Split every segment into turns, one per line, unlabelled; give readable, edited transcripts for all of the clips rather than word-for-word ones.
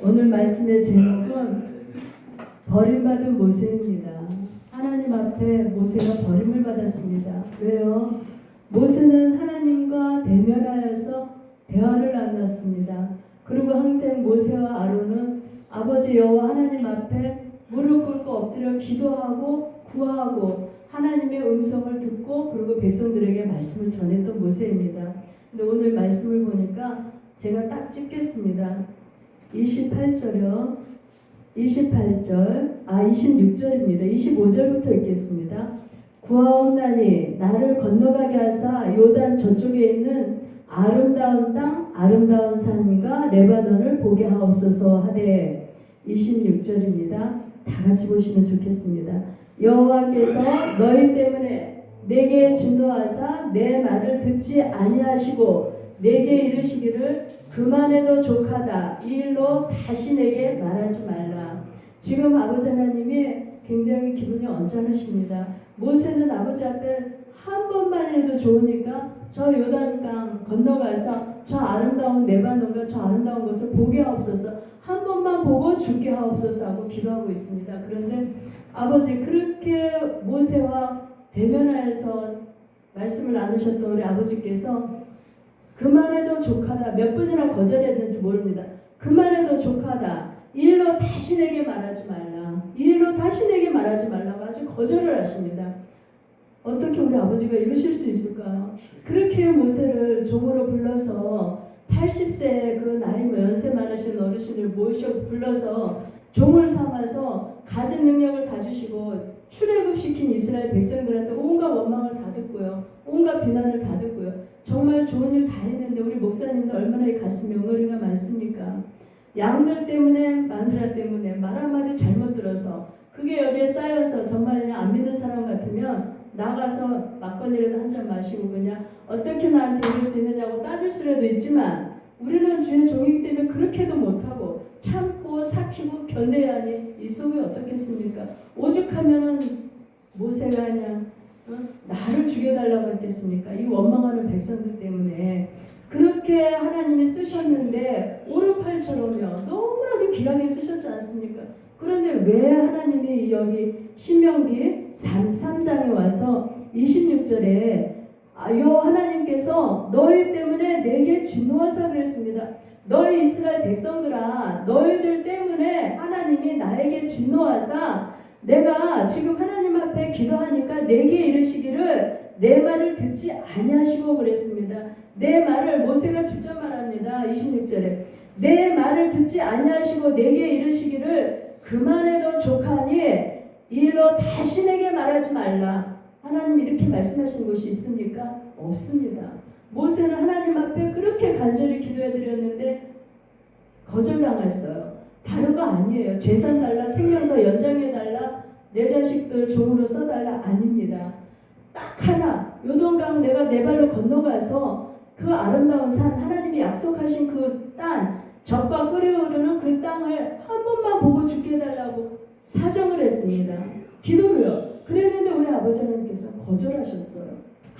오늘 말씀의 제목은 버림받은 모세입니다. 하나님 앞에 모세가 버림을 받았습니다. 왜요? 모세는 하나님과 대면하여서 대화를 나눴습니다. 그리고 항상 모세와 아론은 아버지 여호와 하나님 앞에 무릎 꿇고 엎드려 기도하고 구하고 하나님의 음성을 듣고 그리고 백성들에게 말씀을 전했던 모세입니다. 근데 오늘 말씀을 보니까 제가 딱 찍겠습니다. 28절이요. 26절입니다. 25절부터 읽겠습니다. 구하옵나니 나를 건너가게 하사 요단 저쪽에 있는 아름다운 땅 아름다운 산과 레바논을 보게 하옵소서 하되 26절입니다. 다 같이 보시면 좋겠습니다. 여호와께서 너희 때문에 내게 진노하사 내 말을 듣지 아니하시고 내게 이르시기를 그만해도 족하다. 이 일로 다시 내게 말하지 말라. 지금 아버지 하나님이 굉장히 기분이 언짢으십니다. 모세는 아버지 앞에 한 번만이라도 좋으니까 저 요단강 건너가서 저 아름다운 레바논과 저 아름다운 것을 보게 하옵소서. 한 번만 보고 죽게 하옵소서 하고 기도하고 있습니다. 그런데 아버지 그렇게 모세와 대면하여서 말씀을 나누셨던 우리 아버지께서 그만해도 족하다. 몇 번이나 거절했는지 모릅니다. 그만해도 족하다. 이 일로 다시 내게 말하지 말라. 이 일로 다시 내게 말하지 말라고 아주 거절을 하십니다. 어떻게 우리 아버지가 이러실 수 있을까요? 그렇게 모세를 종으로 불러서 80세 그 나이 연세 많으신 어르신을 불러서 종을 삼아서 가진 능력을 다 주시고 출애굽시킨 이스라엘 백성들한테 온갖 원망을 다 듣고요. 온갖 비난을 다 듣고요. 정말 좋은 일 다 했는데 우리 목사님도 얼마나 이 가슴에 응어리가 많습니까? 양들 때문에 마누라 때문에 말 한마디 잘못 들어서 그게 여기에 쌓여서 정말 그냥 안 믿는 사람 같으면 나가서 막걸리라도 한 잔 마시고 그냥 어떻게 나한테 이럴 수 있느냐고 따질 수라도 있지만 우리는 주의 종이기 때문에 그렇게도 못하고 참고 삭히고 견뎌야 하니 이 속이 어떻겠습니까? 오죽하면은 모세가 그냥 나를 죽여달라고 했겠습니까? 이 원망하는 백성들 때문에 그렇게 하나님이 쓰셨는데 오른팔처럼요 너무나도 귀하게 쓰셨지 않습니까? 그런데 왜 하나님이 여기 신명기 3장에 와서 26절에 요 하나님께서 너희 때문에 내게 진노하사 그랬습니다. 너희 이스라엘 백성들아 너희들 때문에 하나님이 나에게 진노하사 내가 지금 하나님 앞에 기도하니까 내게 이르시기를 내 말을 듣지 아니하시고 그랬습니다. 내 말을 모세가 직접 말합니다. 26절에 내 말을 듣지 아니하시고 내게 이르시기를 그만해도 족하니 이 일로 다시 내게 말하지 말라. 하나님 이렇게 말씀하신 곳이 있습니까? 없습니다. 모세는 하나님 앞에 그렇게 간절히 기도해드렸는데 거절당했어요. 다른 거 아니에요. 재산 달라, 생명 더 연장해달라, 내 자식들 종으로 써달라 아닙니다. 딱 하나, 요동강 내가 내 발로 건너가서 그 아름다운 산, 하나님이 약속하신 그 땅, 젖과 끓여오르는 그 땅을 한 번만 보고 죽게 해달라고 사정을 했습니다. 기도를요. 그랬는데 우리 아버지 하나님께서 거절하셨어요.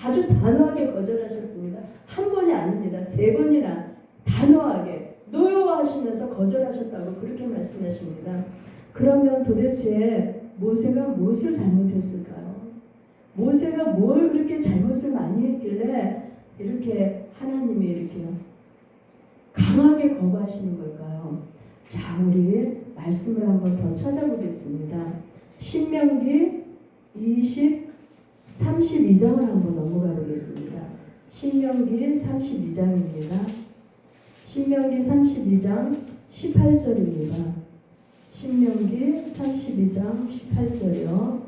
아주 단호하게 거절하셨습니다. 한 번이 아닙니다. 3번이나 단호하게 노여워하시면서 거절하셨다고 그렇게 말씀하십니다. 그러면 도대체 모세가 무엇을 잘못했을까요? 모세가 뭘 그렇게 잘못을 많이 했길래 이렇게 하나님이 이렇게 강하게 거부하시는 걸까요? 자, 우리 말씀을 한번 더 찾아보겠습니다. 신명기 32장을 한번 넘어가 보겠습니다. 신명기 32장입니다. 신명기 32장 18절입니다. 신명기 32장 18절이요.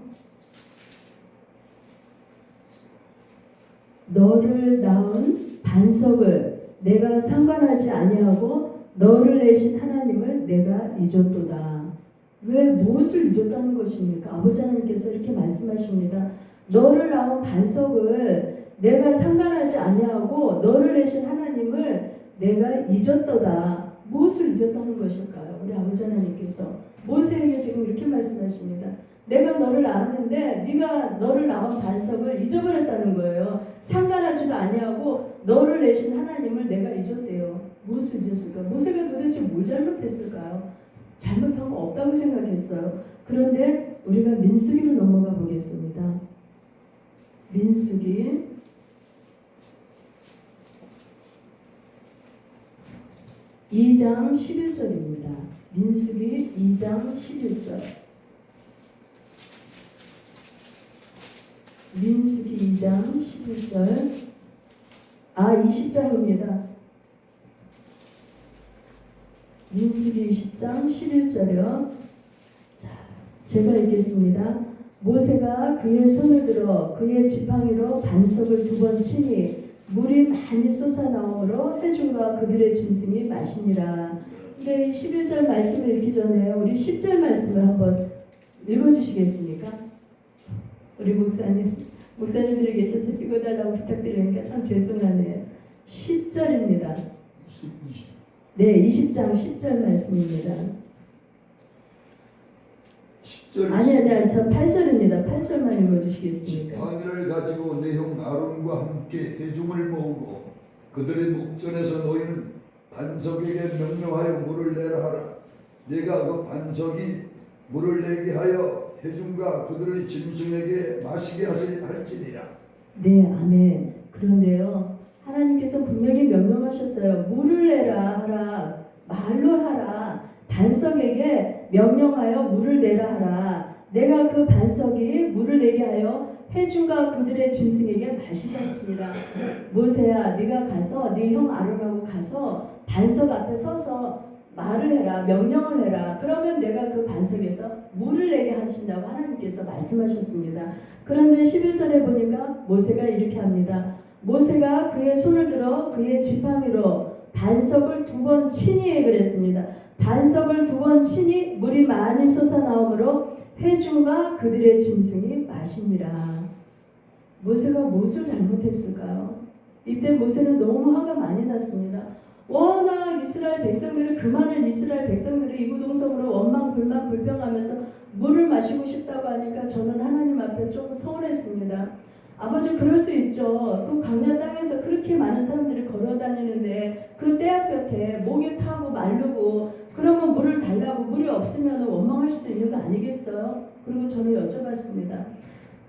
너를 낳은 반석을 내가 상관하지 아니하고 너를 내신 하나님을 내가 잊었도다. 왜 무엇을 잊었다는 것입니까? 아버지 하나님께서 이렇게 말씀하십니다. 너를 낳은 반석을 내가 상관하지 아니하고 너를 내신 하나님을 내가 잊었도다. 무엇을 잊었다는 것일까요? 우리 아버지 하나님께서 모세에게 지금 이렇게 말씀하십니다. 내가 너를 낳았는데 네가 너를 낳은 반석을 잊어버렸다는 거예요. 상관하지도 아니하고 너를 내신 하나님을 내가 잊었대요. 무엇을 잊었을까? 모세가 도대체 뭘 잘못했을까요? 잘못한 거 없다고 생각했어요. 그런데 우리가 민수기로 넘어가 보겠습니다. 민수기 2장 11절입니다. 민수기 2장 11절. 민수기 2장 11절. 20장입니다. 민수기 20장 11절이요. 자, 제가 읽겠습니다. 모세가 그의 손을 들어 그의 지팡이로 반석을 2번 치니 물이 많이 솟아나오므로 회중과 그들의 짐승이 마시니라. 근데 11절 말씀을 읽기 전에 우리 10절 말씀을 한번 읽어주시겠습니까? 우리 목사님들이 계셔서 읽어달라고 부탁드리니까 참 죄송하네요. 10절입니다. 네, 20장 10절 말씀입니다.
10절
아니, 저 8절입니다. 8절만 읽어주시겠습니까?
지팡이를 가지고 내 형 아론과 함께 회중을 모으고 그들의 목전에서 너희는 반석에게 명령하여 물을 내라 하라. 내가 그 반석이 물을 내게 하여 회중과 그들의 짐승에게 마시게 할지니라.
네, 아멘. 그런데요, 하나님께서 분명히 명령하셨어요. 물을 내라 하라, 말로 하라, 반석에게 명령하여 물을 내라 하라. 내가 그 반석이 물을 내게 하여 회중과 그들의 짐승에게 마시게 할지니라. 모세야, 네가 가서 네 형 아론하고 가서 반석 앞에 서서 말을 해라, 명령을 해라. 그러면 내가 그 반석에서 물을 내게 하신다고 하나님께서 말씀하셨습니다. 그런데 11절에 보니까 모세가 이렇게 합니다. 모세가 그의 손을 들어 그의 지팡이로 반석을 2번 치니 그랬습니다. 반석을 2번 치니 물이 많이 솟아나오므로 회중과 그들의 짐승이 마시니라. 모세가 무엇을 잘못했을까요? 이때 모세는 너무 화가 많이 났습니다. 워낙 이스라엘 백성들이 그 많은 이스라엘 백성들이 이구동성으로 원망 불만 불평하면서 물을 마시고 싶다고 하니까 저는 하나님 앞에 좀 서운했습니다. 아버지, 그럴 수 있죠. 그 광야 땅에서 그렇게 많은 사람들이 걸어다니는데 그 떼약볕에 목이 타고 마르고 그러면 물을 달라고 물이 없으면 원망할 수도 있는 거 아니겠어요? 그리고 저는 여쭤봤습니다.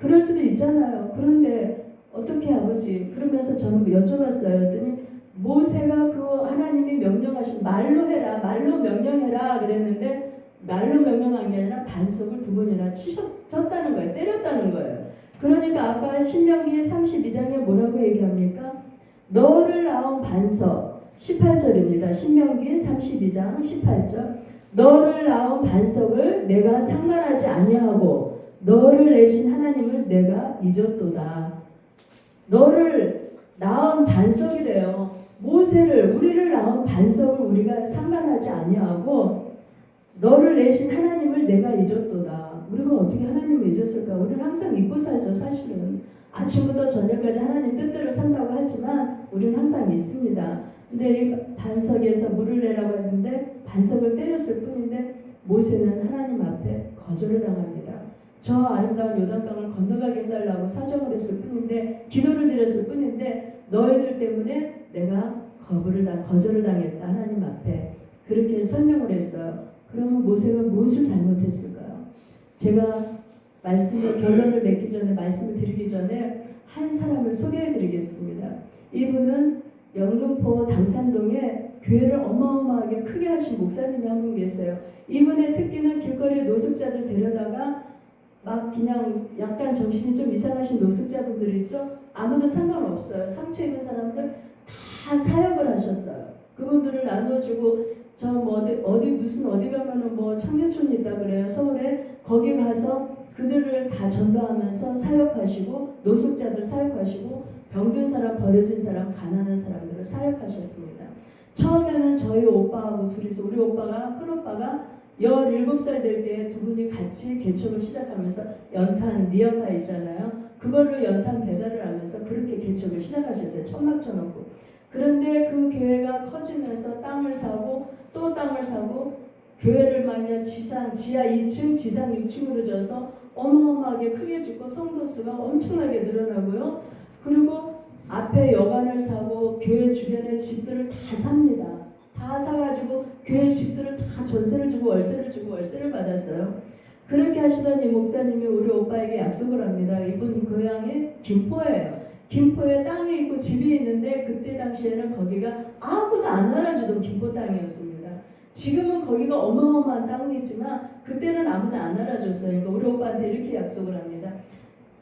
그럴 수도 있잖아요. 그런데 어떻게 아버지? 그러면서 저는 여쭤봤어요. 그랬더니 모세가 그 하나님이 명령하신 말로 해라, 말로 명령해라 그랬는데 말로 명령한 게 아니라 반석을 2번이나 쳤다는 거예요. 때렸다는 거예요. 그러니까 아까 신명기 32장에 뭐라고 얘기합니까? 너를 낳은 반석 18절입니다. 신명기 32장 18절. 너를 낳은 반석을 내가 상관하지 아니하고 너를 내신 하나님을 내가 잊었도다. 너를 낳은 반석이래요. 모세를, 우리를 낳은 반석을 우리가 상관하지 아니하고 너를 내신 하나님을 내가 잊었도다. 우리가 어떻게 하나님을 잊었을까? 우리는 항상 잊고 살죠. 사실은 아침부터 저녁까지 하나님 뜻대로 산다고 하지만 우리는 항상 잊습니다. 근데 이 반석에서 물을 내라고 했는데 반석을 때렸을 뿐인데 모세는 하나님 앞에 거절을 당합니다. 저 아름다운 요단강을 건너가게 해달라고 사정을 했을 뿐인데, 기도를 드렸을 뿐인데 너희들 때문에 내가 거절을 당했다. 하나님 앞에 그렇게 설명을 했어요. 그러면 모세가 무엇을 잘못했을까요? 제가 결론을 맺기 전에, 말씀을 드리기 전에 한 사람을 소개해 드리겠습니다. 이분은 영등포 당산동에 교회를 어마어마하게 크게 하신 목사님이 한 분 계세요. 이분의 특기는 길거리에 노숙자들 데려다가 막 그냥 약간 정신이 좀 이상하신 노숙자분들 있죠? 아무도 상관없어요. 상처 입은 사람들 다 사역을 하셨어요. 그분들을 나눠주고 저 뭐 어디 가면은 뭐 청계촌이 있다 그래요. 서울에 거기 가서 그들을 다 전도하면서 사역하시고 노숙자들 사역하시고 병든 사람, 버려진 사람, 가난한 사람들을 사역하셨습니다. 처음에는 저희 오빠하고 둘이서, 우리 오빠가, 큰 오빠가 17살 될 때 두 분이 같이 개척을 시작하면서 연탄 니어가 있잖아요. 그걸로 연탄 배달을 하면서 그렇게 개척을 시작하셨어요. 천막 쳐놓고. 그런데 그 교회가 커지면서 땅을 사고 또 땅을 사고 교회를 만약 지하 2층, 지상 6층으로 져서 어마어마하게 크게 짓고 성도 수가 엄청나게 늘어나고요. 그리고 앞에 여관을 사고 교회 주변에 집들을 다 삽니다. 다 사가지고 교회 집들을 다 전세를 주고 월세를 받았어요. 그렇게 하시던 이 목사님이 우리 오빠에게 약속을 합니다. 이분 고향이 김포예요. 김포에 땅이 있고 집이 있는데 그때 당시에는 거기가 아무도 안 알아주던 김포 땅이었습니다. 지금은 거기가 어마어마한 땅이지만 그때는 아무도 안 알아줬어요. 그러니까 우리 오빠한테 이렇게 약속을 합니다.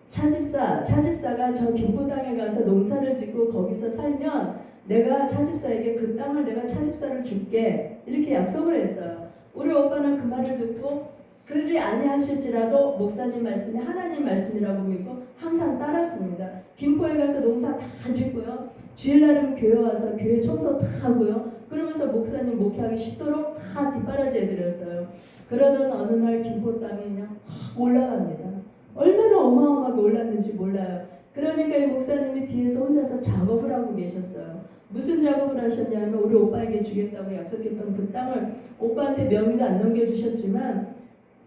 차집사가 저 김포 땅에 가서 농사를 짓고 거기서 살면 내가 차집사에게 그 땅을 내가 차집사를 줄게 이렇게 약속을 했어요. 우리 오빠는 그 말을 듣고 그들이 아니하실지라도 목사님 말씀이 하나님 말씀이라고 믿고 항상 따랐습니다. 김포에 가서 농사 다 짓고요. 주일날은 교회 와서 교회 청소 다 하고요. 그러면서 목사님 목회하기 쉽도록 다 뒷바라지 해드렸어요. 그러던 어느 날 김포 땅이 그냥 확 올라갑니다. 얼마나 어마어마하게 올랐는지 몰라요. 그러니까 이 목사님이 뒤에서 혼자서 작업을 하고 계셨어요. 무슨 작업을 하셨냐면 우리 오빠에게 주겠다고 약속했던 그 땅을 오빠한테 명의도 안 넘겨주셨지만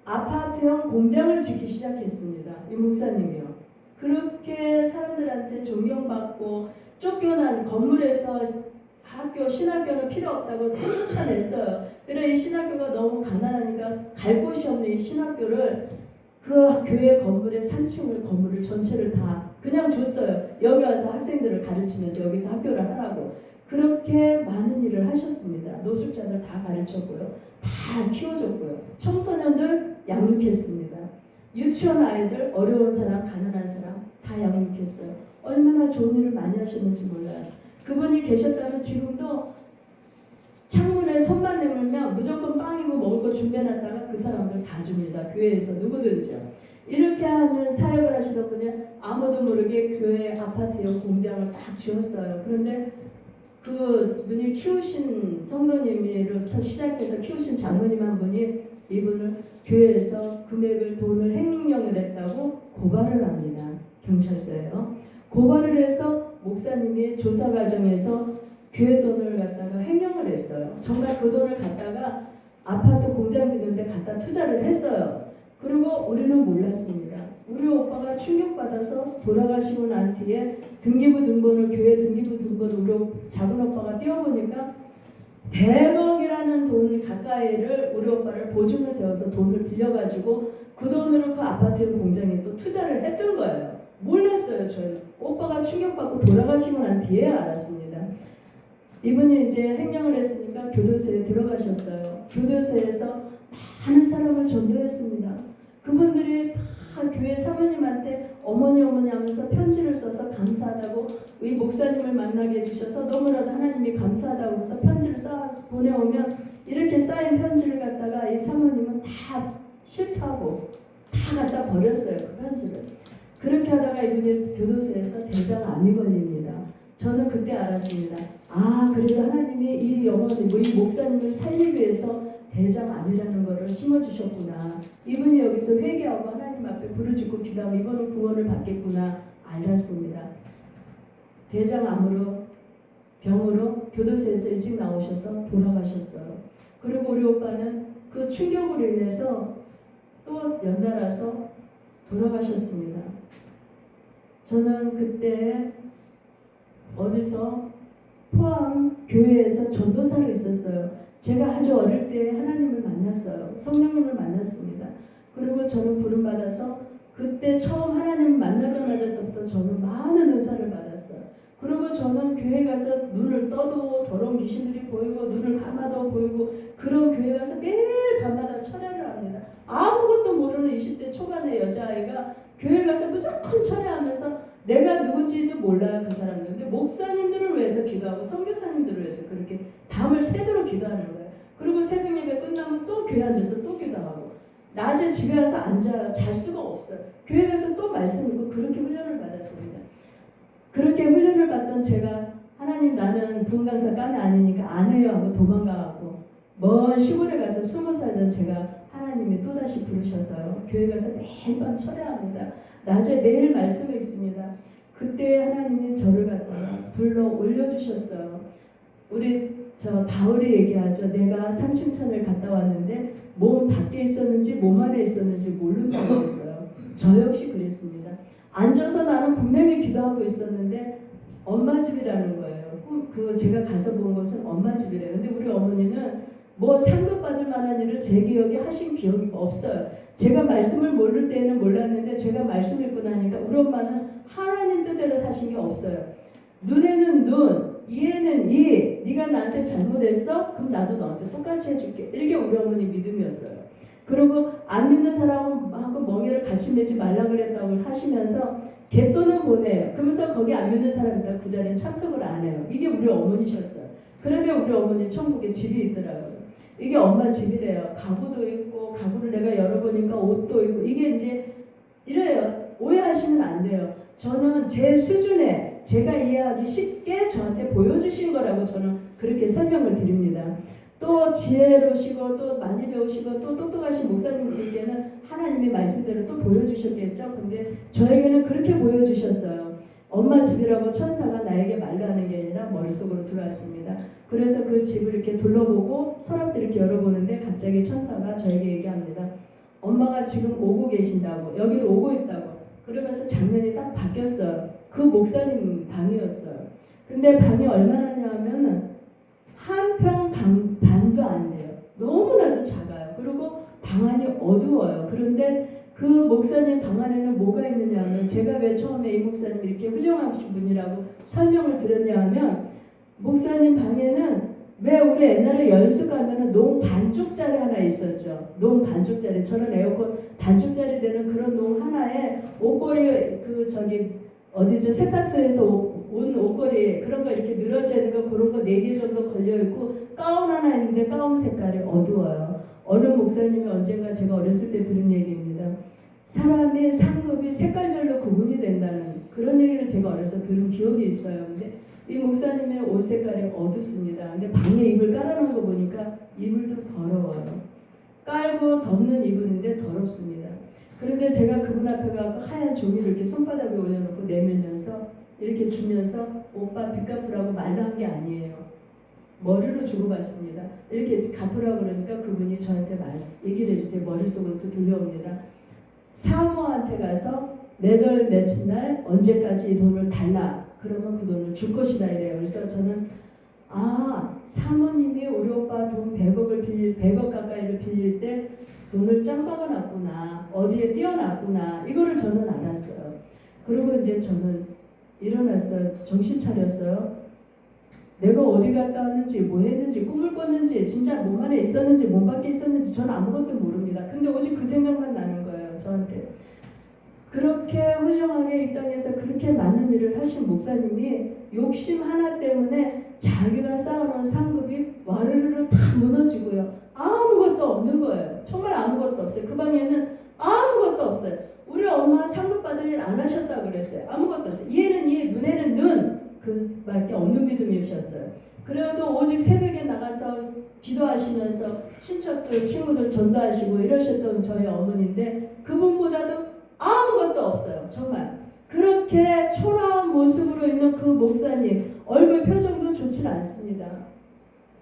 아파트형 공장을 짓기 시작했습니다. 이 목사님이요. 그렇게 사람들한테 존경받고 쫓겨난 건물에서 신학교는 필요 없다고 다 쫓아냈어요. 그래 이 신학교가 너무 가난하니까 갈 곳이 없는 이 신학교를 그 교회 건물의 3층을 건물을 전체를 다 그냥 줬어요. 여기 와서 학생들을 가르치면서 여기서 학교를 하라고. 그렇게 많은 일을 하셨습니다. 노숙자들 다 가르쳤고요. 다 키워줬고요. 청소년들 양육했습니다. 유치원 아이들 어려운 사람 가난한 사람 다 양육했어요. 얼마나 좋은 일을 많이 하셨는지 몰라요. 그분이 계셨다면 지금도 창문에 손만 내밀면 무조건 빵이고 먹을 거 준비해놨다가 그 사람들 다 줍니다. 교회에서 누구든지요. 이렇게 하는 사역을 하시던 분이 아무도 모르게 교회 아파트형 공장을 딱 지었어요. 그런데 그 분이 키우신 성도님으로서 시작해서 키우신 장모님 한 분이 이분을 교회에서 돈을 횡령을 했다고 고발을 합니다. 경찰서에요. 고발을 해서 목사님이 조사 과정에서 교회 돈을 갖다가 횡령을 했어요. 정말 그 돈을 갖다가 아파트 공장 짓는데 갖다 투자를 했어요. 그리고 우리는 몰랐습니다. 우리 오빠가 충격받아서 돌아가시고 난 뒤에 등기부 등본을 교회 등기부 등본을 우리 작은 오빠가 띄워보니까 100억이라는 돈 가까이를 우리 오빠를 보증을 세워서 돈을 빌려가지고 그 돈으로 그 아파트 공장에 또 투자를 했던 거예요. 몰랐어요. 저는 오빠가 충격받고 돌아가시고 난 뒤에 알았습니다. 이분이 이제 횡령을 했으니까 교도소에 들어가셨어요. 교도소에서 많은 사람을 전도했습니다. 그분들이 다 교회 사모님한테 어머니 하면서 편지를 써서 감사하다고 이 목사님을 만나게 해주셔서 너무나도 하나님이 감사하다고 해서 편지를 써서 보내오면 이렇게 쌓인 편지를 갖다가 이 사모님은 다 싫다고 다 갖다 버렸어요. 그 편지를. 그렇게 하다가 이분이 교도소에서 대장암이 걸립니다. 저는 그때 알았습니다. 아, 그래도 하나님이 이 목사님을 살리기 위해서 대장암이라는 것을 심어주셨구나. 이분이 여기서 회개하고 하나님 앞에 부르짖고 기도하면 이거는 구원을 받겠구나 알았습니다. 대장암으로 병으로 교도소에서 일찍 나오셔서 돌아가셨어요. 그리고 우리 오빠는 그 충격으로 인해서 또 연달아서 돌아가셨습니다. 저는 그때 어디서 포항 교회에서 전도사로 있었어요. 제가 아주 어릴 때 하나님을 만났어요. 성령님을 만났습니다. 그리고 저는 부름받아서 그때 처음 하나님을 만나자마자서부터 저는 많은 은사를 받았어요. 그리고 저는 교회 가서 눈을 떠도 더러운 귀신들이 보이고 눈을 감아도 보이고 그런 교회 가서 매일 밤마다 철야를 합니다. 아무것도 모르는 20대 초반의 여자아이가 교회 가서 무조건 철야하면서 내가 누군지도 몰라요. 그 사람들. 근데 목사님들을 위해서 기도하고 선교사님들을 위해서 그렇게 밤을 새도록 기도하는 거예요. 그리고 새벽 예배 끝나면 또 교회 앉아서 또 기도하고 낮에 집에 와서 앉아요. 잘 수가 없어요. 교회 가서 또 말씀 읽고 그렇게 훈련을 받았습니다. 그렇게 훈련을 받던 제가 하나님 나는 부흥강사 까메 아니니까 안 해요 하고 도망가고 먼 시골에 가서 20살던 제가 하나님이 또다시 부르셔서요. 교회 가서 매일 밤 철야합니다. 낮에 매일 말씀을 읽습니다. 그때 하나님이 저를 갖다가 불러 올려주셨어요. 우리 바울이 얘기하죠. 내가 삼층천을 갔다 왔는데 몸 밖에 있었는지 몸 안에 있었는지 모른다고 했어요. 저 역시 그랬습니다. 앉아서 나는 분명히 기도하고 있었는데 엄마 집이라는 거예요. 그 제가 가서 본 곳은 엄마 집이래요. 근데 우리 어머니는 뭐 상급 받을 만한 일을 제 기억에 하신 기억이 없어요. 제가 말씀을 모를 때는 몰랐는데 제가 말씀 읽고 나니까 우리 엄마는 하나님 뜻대로 사신 게 없어요. 눈에는 눈, 이에는 이. 네가 나한테 잘못했어? 그럼 나도 너한테 똑같이 해줄게. 이게 우리 어머니 믿음이었어요. 그리고 안 믿는 사람하고 멍에를 같이 매지 말라 그랬다고 하시면서 갯돈은 보내요. 그러면서 거기 안 믿는 사람이다 그 자리에 참석을 안 해요. 이게 우리 어머니셨어요. 그런데 우리 어머니 천국에 집이 있더라고요. 이게 엄마 집이래요. 가구도 있고 가구를 내가 열어보니까 옷도 있고 이게 이제 이래요. 오해하시면 안 돼요. 저는 제 수준에 제가 이해하기 쉽게 저한테 보여주신 거라고 저는 그렇게 설명을 드립니다. 또 지혜로우시고 또 많이 배우시고 또 똑똑하신 목사님들께는 하나님의 말씀대로 또 보여주셨겠죠. 근데 저에게는 그렇게 보여주셨어요. 엄마 집이라고 천사가 나에게 말로 하는 게 아니라 머릿속으로 들어왔습니다. 그래서 그 집을 이렇게 둘러보고 서랍들 이렇게 열어보는데 갑자기 천사가 저에게 얘기합니다. 엄마가 지금 오고 계신다고, 여기로 오고 있다고. 그러면서 장면이 딱 바뀌었어요. 그 목사님 방이었어요. 근데 방이 얼마나 냐면 한 평 반도 안 돼요. 너무나도 작아요. 그리고 방 안이 어두워요. 그런데 그 목사님 방 안에는 뭐가 있느냐 하면 제가 왜 처음에 이 목사님 이렇게 훌륭하신 분이라고 설명을 드렸냐 하면 목사님 방에는 왜 우리 옛날에 연수 가면은 농 반쪽짜리 하나 있었죠. 농 반쪽짜리. 저는 에어컨 반쪽짜리 되는 그런 농 하나에 옷걸이 어디죠 세탁소에서 온 옷걸이 그런 거 이렇게 늘어져 있는 거 그런 거 4개 정도 걸려 있고 가운 하나 있는데 가운 색깔이 어두워요. 어느 목사님이 언젠가 제가 어렸을 때 들은 얘기입니다. 사람의 상급이 색깔별로 구분이 된다는 그런 얘기를 제가 어려서 들은 기억이 있어요. 근데 이 목사님의 옷 색깔이 어둡습니다. 근데 방에 이불 깔아놓은 거 보니까 이불도 더러워요. 깔고 덮는 이불인데 더럽습니다. 그런데 제가 그분 앞에 가서 하얀 종이를 이렇게 손바닥에 올려놓고 내밀면서 이렇게 주면서 오빠 빚 갚으라고 말로 한 게 아니에요. 머리로 주고받습니다. 이렇게 갚으라고 그러니까 그분이 저한테 얘기를 해주세요. 머릿속으로 들려옵니다. 사모한테 가서 매달 며칠 날 언제까지 이 돈을 달라. 그러면 그 돈을 줄 것이다 이래요. 그래서 저는 사모님이 우리 오빠 돈 100억 가까이를 빌릴 때 돈을 짱 박아놨구나. 어디에 띄어놨구나. 이거를 저는 알았어요. 그리고 이제 저는 일어났어요. 정신 차렸어요. 내가 어디 갔다 왔는지 뭐 했는지 꿈을 꿨는지 진짜 몸 안에 있었는지 몸 밖에 있었는지 저는 아무것도 모릅니다. 근데 오직 그 생각만 나는 거예요. 저한테. 그렇게 훌륭하게 이 땅에서 그렇게 많은 일을 하신 목사님이 욕심 하나 때문에 자기가 쌓아놓은 상급이 와르르르 다 무너지고요. 아무것도 없는 거예요. 정말 아무것도 없어요. 그 방에는 아무것도 없어요. 우리 엄마 상급 받을 일 안 하셨다고 그랬어요. 아무것도 없어요. 이에는 이, 눈에는 눈. 그 밖에 없는 믿음이셨어요. 그래도 오직 새벽에 나가서 기도하시면서 친척들, 친구들 전도하시고 이러셨던 저희 어머니인데 그분보다도 아무것도 없어요. 정말. 그렇게 초라한 모습으로 있는 그 목사님 얼굴 표정도 좋지 않습니다.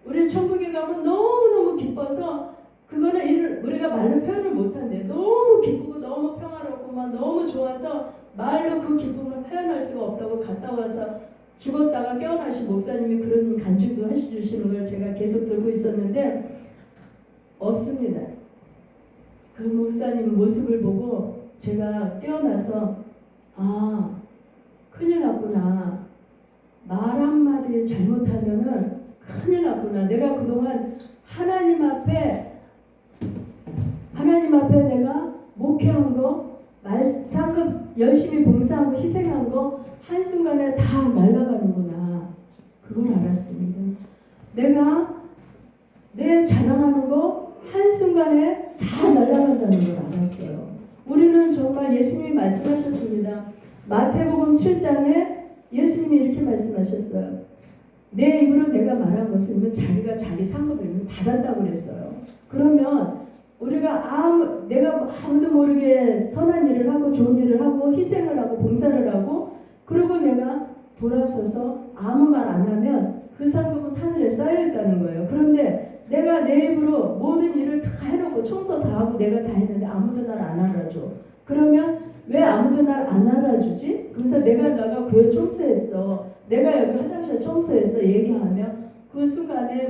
우리 천국에 가면 너무너무 기뻐서 그거는 우리가 말로 표현을 못한대. 너무 기쁘고 너무 평화롭고 막 너무 좋아서 말로 그 기쁨을 표현할 수가 없다고 갔다 와서 죽었다가 깨어나신 목사님이 그런 간증도 해주시는 걸 제가 계속 들고 있었는데 없습니다. 그 목사님 모습을 보고 제가 깨어나서 큰일 났구나. 말 한마디 잘못하면은 큰일 났구나. 내가 그동안 하나님 앞에 내가 목회한 거, 상급 열심히 봉사하고 희생한 거 한순간에 다 날아가는구나. 그걸 알았습니다. 내가 내 자랑하는 거 한순간에 다 날아간다는 걸 알았어요. 우리는 정말 예수님이 말씀하셨습니다. 마태복음 7장에 예수님이 이렇게 말씀하셨어요. 내 입으로 내가 말한 것은 자기가 자기 상급을 받았다고 그랬어요. 그러면 우리가 내가 아무도 모르게 선한 일을 하고 좋은 일을 하고 희생을 하고 봉사를 하고 그리고 내가 돌아서서 아무 말 안 하면 그 상급은 하늘에 쌓여 있다는 거예요. 그런데 내가 내 입으로 모든 일을 다 해놓고 청소 다 하고 내가 다 했는데 아무도 날 안 알아줘. 그러면 왜 아무도 날 안 알아줘? 받아주지? 그래서 내가 교회 청소했어. 내가 여기 화장실 청소했어. 얘기하면 그 순간에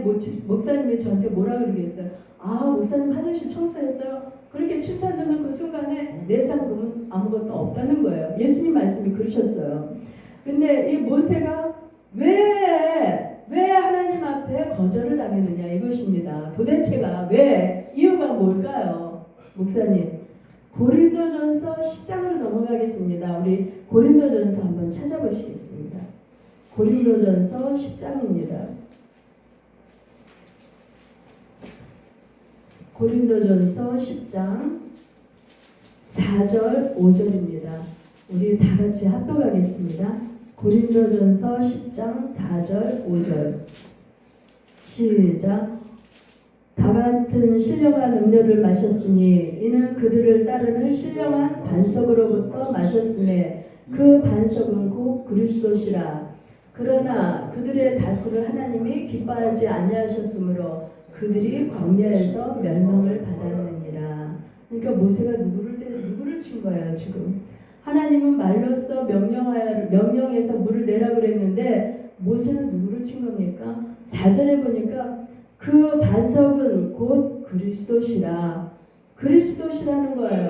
목사님이 저한테 뭐라 그러겠어요? 아, 목사님 화장실 청소했어요. 그렇게 칭찬 듣는 그 순간에 내 상금은 아무것도 없다는 거예요. 예수님 말씀이 그러셨어요. 근데 이 모세가 왜 하나님 앞에 거절을 당했느냐 이것입니다. 도대체가 왜? 이유가 뭘까요? 목사님, 고린도전서 10장으로 넘어가겠습니다. 우리 고린도전서 한번 찾아보시겠습니다. 고린도전서 10장입니다. 고린도전서 10장 4절 5절입니다. 우리 다 같이 합독하겠습니다. 고린도전서 10장 4절 5절 시작. 다 같은 신령한 음료를 마셨으니 이는 그들을 따르는 신령한 반석으로부터 마셨음에 그 반석은 곧 그리스도시라. 그러나 그들의 다수를 하나님이 기뻐하지 아니하셨으므로 그들이 광야에서 멸망을 받았느니라. 그러니까 모세가 누구를 친 거예요 지금? 하나님은 말로써 명령해서 물을 내라 그랬는데 모세는 누구를 친 겁니까? 4절에 보니까 그 반석은 곧 그리스도시라. 그리스도시라는 거예요.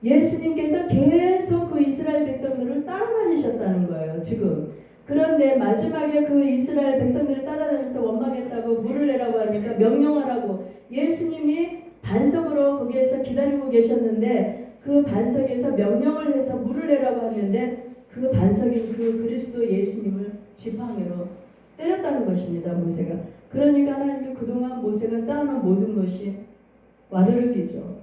예수님께서 계속 그 이스라엘 백성들을 따라다니셨다는 거예요 지금. 그런데 마지막에 그 이스라엘 백성들을 따라다니면서 원망했다고 물을 내라고 하니까 명령하라고 예수님이 반석으로 거기에서 기다리고 계셨는데 그 반석에서 명령을 해서 물을 내라고 하는데 그 반석인 그 그리스도 예수님을 지팡이로 때렸다는 것입니다. 모세가. 그러니까 하나님이 그동안 모세가 쌓아놓은 모든 것이 와르르기죠.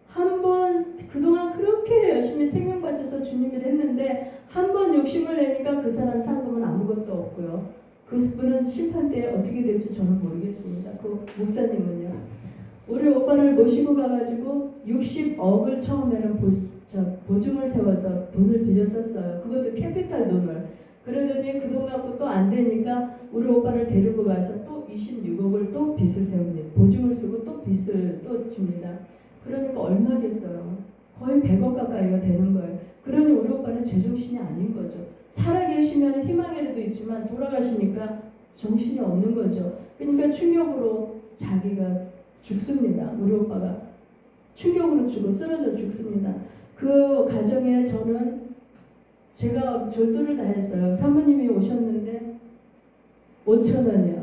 한번 그동안 그렇게 열심히 생명 바쳐서 주님을 했는데 한 번 욕심을 내니까 그 사람 상금은 아무것도 없고요. 그분은 심판 때 어떻게 될지 저는 모르겠습니다. 그 목사님은요. 우리 오빠를 모시고 가가지고 60억을 처음에는 보증을 세워서 돈을 빌렸었어요. 그것도 캐피탈 돈을. 그러더니 그 돈 갖고 또 안 되니까 우리 오빠를 데리고 가서 또 26억을 또 빚을 세웁니다. 보증을 쓰고 또 빚을 또 줍니다. 그러니까 얼마겠어요? 거의 100억 가까이가 되는 거예요. 그러니 우리 오빠는 제정신이 아닌 거죠. 살아계시면 희망이라도 있지만 돌아가시니까 정신이 없는 거죠. 그러니까 충격으로 자기가 죽습니다. 우리 오빠가 충격으로 죽고 쓰러져 죽습니다. 그 가정에 저는 제가 절도를 다 했어요. 사모님이 오셨는데 5,000원이요.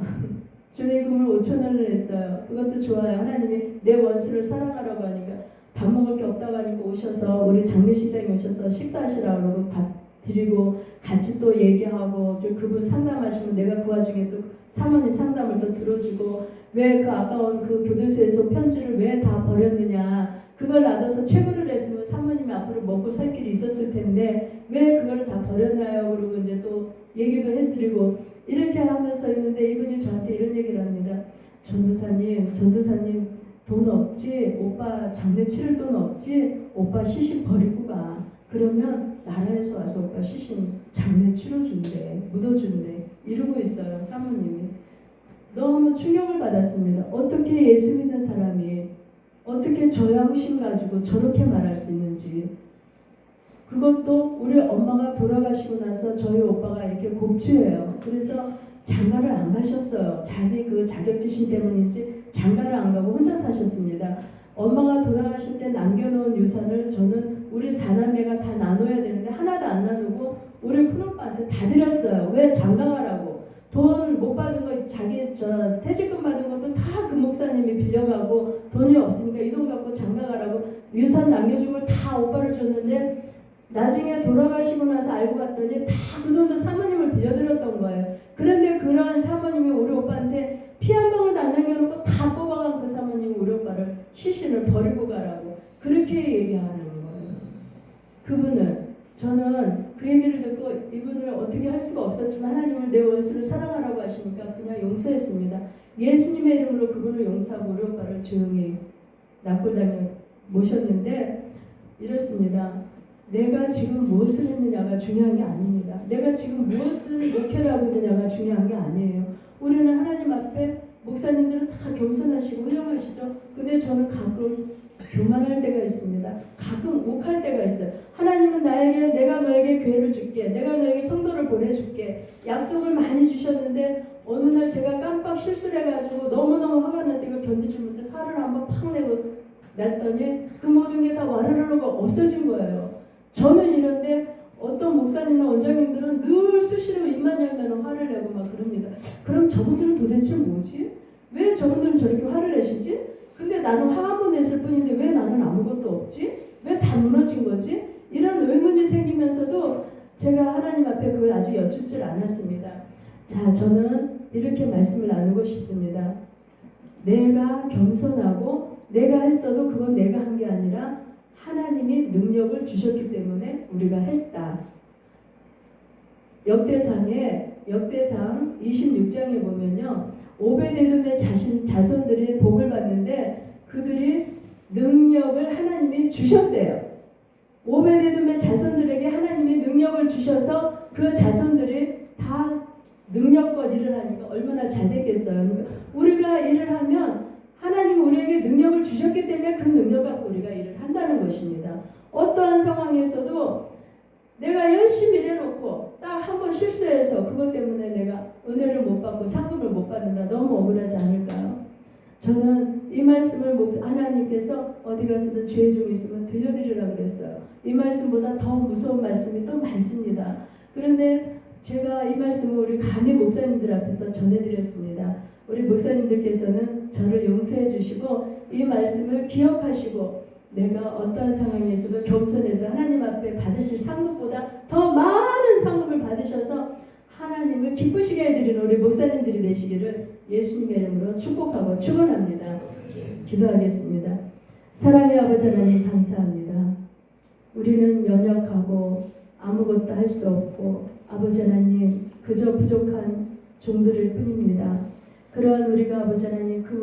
준의금을 5,000원을 했어요. 그것도 좋아요. 하나님이 내 원수를 사랑하라고 하니까 밥 먹을 게 없다고 하니까 오셔서 우리 장례식장에 오셔서 식사하시라고 그러고 밥 드리고 같이 또 얘기하고 또 그분 상담하시면 내가 그 와중에 또 사모님 상담을 또 들어주고 왜 그 아까운 그 교도소에서 편지를 왜 다 버렸느냐. 그걸 놔둬서 채굴을 했으면 사모님이 앞으로 먹고 살 길이 있었을 텐데 왜 그걸 다 버렸나요? 그러고 이제 또 얘기도 해드리고 이렇게 하면서 있는데 이분이 저한테 이런 얘기를 합니다. 전도사님 돈 없지? 오빠 장례 치를 돈 없지? 오빠 시신 버리고 가. 그러면 나라에서 와서 오빠 시신 장례 치러준대. 묻어준대. 이러고 있어요. 사모님이. 너무 충격을 받았습니다. 어떻게 예수 믿는 사람이 어떻게 저 양심 가지고 저렇게 말할 수 있는지. 그것도 우리 엄마가 돌아가시고 나서 저희 오빠가 이렇게 곡주예요. 그래서 장가를 안 가셨어요. 자기 그 자격지심 때문인지 장가를 안 가고 혼자 사셨습니다. 엄마가 돌아가실 때 남겨놓은 유산을 저는 우리 사남매가 다 나눠야 되는데 하나도 안 나누고 우리 큰오빠한테 다 드렸어요. 왜 장가가라고. 돈 못 받은 거 자기 퇴직금 받은 것도 다 그 목사님이 빌려가고 돈이 없으니까 이 돈 갖고 장가가라고 유산 남겨준 걸 다 오빠를 줬는데 나중에 돌아가시고 나서 알고 봤더니 다 그 돈도 사모님을 빌려드렸던 거예요. 그런데 그런 사모님이 우리 오빠한테 피 한 방울도 안 남겨놓고 다 뽑아간 그 사모님이 우리 오빠를 시신을 버리고 가라고 그렇게 얘기하는 거예요. 그분은 저는 그 얘기를 듣고 이분을 어떻게 할 수가 없었지만 하나님은 내 원수를 사랑하라고 하시니까 그냥 용서했습니다. 예수님의 이름으로 그분을 용서하고 우리 오빠를 조용히 납골당에 모셨는데 이렇습니다. 내가 지금 무엇을 했느냐가 중요한 게 아닙니다. 내가 지금 무엇을 목회를 하고 있느냐가 중요한 게 아니에요. 우리는 하나님 앞에 목사님들은 다 겸손하시고 훌륭하시죠. 근데 저는 가끔 교만할 때가 있습니다. 가끔 욱할 때가 있어요. 하나님은 나에게 내가 너에게 교회를 줄게. 내가 너에게 성도를 보내줄게. 약속을 많이 주셨는데 어느 날 제가 깜빡 실수를 해가지고 너무너무 화가 나서 이걸 견디지 못해서 화를 한번 팍 내고 냈더니 그 모든 게 다 와르르르 없어진 거예요. 저는 이런데 어떤 목사님이나 원장님들은 늘 수시로 입만 열면 화를 내고 막 그럽니다. 그럼 저분들은 도대체 뭐지? 왜 저분들은 저렇게 화를 내시지? 근데 나는 화 한 번 냈을 뿐인데 왜 나는 아무것도 없지? 왜 다 무너진 거지? 이런 의문이 생기면서도 제가 하나님 앞에 그걸 아직 여쭙질 않았습니다. 자, 저는 이렇게 말씀을 나누고 싶습니다. 내가 겸손하고 내가 했어도 그건 내가 한 게 아니라 하나님이 능력을 주셨기 때문에 우리가 했다. 역대상 26장에 보면요. 오베데돔의 자손들이 복을 받는데 그들이 능력을 하나님이 주셨대요. 오베데돔의 자손들에게 하나님이 능력을 주셔서 그 자손들이 다 능력껏 일을 하니까 얼마나 잘 됐겠어요. 그러니까 우리가 일을 하면 하나님 우리에게 능력을 주셨기 때문에 그 능력 갖고 우리가 일을 한다는 것입니다. 어떠한 상황에서도 내가 열심히 일해놓고 딱 한 번 실수해서 그것 때문에 내가 은혜를 못 받고 상급을 못 받는다. 너무 억울하지 않을까요? 저는 이 말씀을 하나님께서 어디 가서든 죄 중에 있으면 들려드리라고 그랬어요. 이 말씀보다 더 무서운 말씀이 또 많습니다. 그런데 제가 이 말씀을 우리 감히 목사님들 앞에서 전해드렸습니다. 우리 목사님들께서는 저를 용서해 주시고 이 말씀을 기억하시고 내가 어떠한 상황에서도 겸손해서 하나님 앞에 받으실 상급보다 더 많은 상급을 받으셔서 하나님을 기쁘시게 해드리는 우리 목사님들이 되시기를 예수님의 이름으로 축복하고 축원합니다. 기도하겠습니다. 사랑의 아버지 하나님 감사합니다. 우리는 연약하고 아무것도 할 수 없고 아버지 하나님 그저 부족한 종들일 뿐입니다. 그러한 우리가 아버지 하나님 그